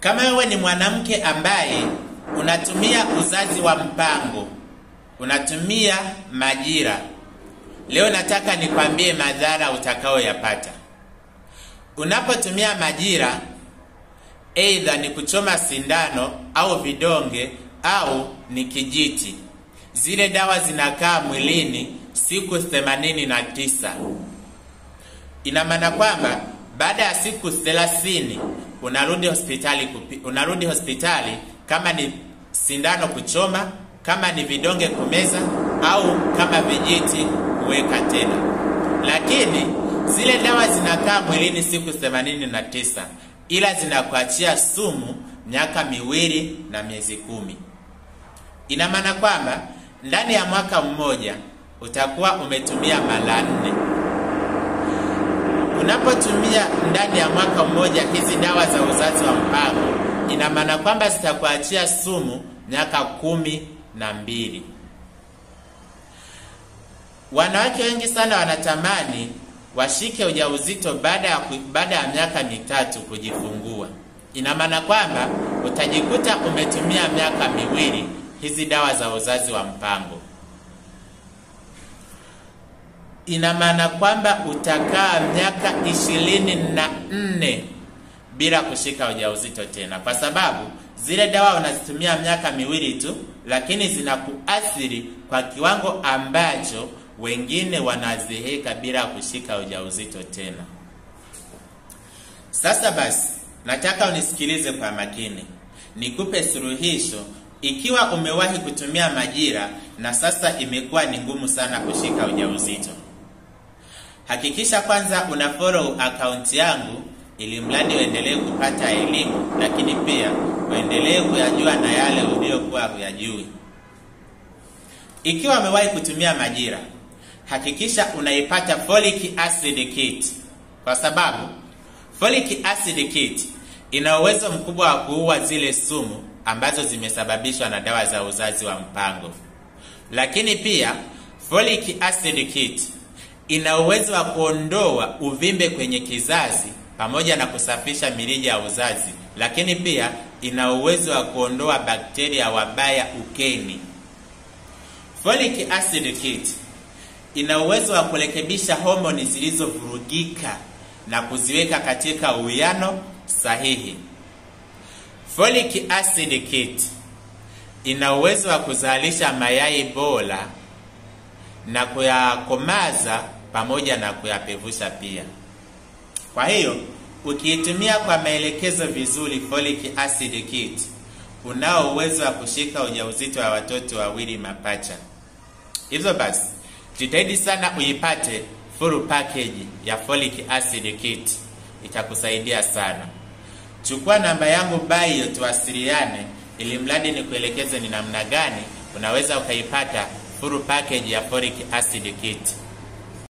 Kama wewe ni mwanamke ambaye unatumia uzazi wa mpango, unatumia majira, leo nataka nikwambie madhara utakayoyapata. Unapotumia majira, aidha ni kuchoma sindano au vidonge au ni kijiti, zile dawa zinakaa mwilini siku 89. Ina maana kwamba baada ya siku 30 unarudi hospitali kama ni sindano kuchoma, kama ni vidonge kumeza au kama vijiti kuweka tena. Lakini zile dawa zinakaa mwilini siku 89, ila zinakuachia sumu miaka 2 na miezi 10. Ina maana kwamba ndani ya mwaka mmoja utakuwa umetumia mara 4. Unapotumia ndani ya mwaka mmoja hizi dawa za uzazi wa mpango, ina maana kwamba zitakuachia sumu miaka 12. Wanawake wengi sana wanatamani washike ujauzito baada ya miaka 3 kujifungua. Ina maana kwamba utajikuta umetumia miaka 2 hizi dawa za uzazi wa mpango. Ina maana kwamba utakaa miaka 24 bila kushika ujauzito tena, kwa sababu zile dawa unazitumia miaka 2 tu, lakini zinakuathiri kwa kiwango ambacho wengine wanaziheka bila kushika ujauzito tena. Sasa basi, nataka unisikilize kwa makini, nikupe suluhisho ikiwa umewahi kutumia majira na sasa imekuwa ni ngumu sana kushika ujauzito. Hakikisha kwanza unafollow account yangu ili mradi uendelee kupata elimu, lakini pia uendelee kuyajua na yale uliyokuwa huyajui. Ikiwa umewahi kutumia majira, hakikisha unaipata folic acid kit, kwa sababu folic acid kit ina uwezo mkubwa wa kuua zile sumu ambazo zimesababishwa na dawa za uzazi wa mpango. Lakini pia folic acid kit ina uwezo wa kuondoa uvimbe kwenye kizazi pamoja na kusafisha mirija ya uzazi, lakini pia ina uwezo wa kuondoa bakteria wabaya ukeni. Folic acid kit ina uwezo wa kurekebisha homoni zilizovurugika na kuziweka katika uwiano sahihi. Folic acid kit ina uwezo wa kuzalisha mayai bora na kuyakomaza pamoja na kuyapevusha pia. Kwa hiyo, ukiitumia kwa maelekezo vizuri folic acid kit, unao uwezo wa kushika ujauzito wa watoto 2 mapacha. Hivyo basi, jitahidi sana uipate full package ya folic acid kit, itakusaidia sana. Chukua namba yangu bio tuwasiliane ili mradi nikuelekeze ni namna gani unaweza ukaipata full package ya folic acid kit.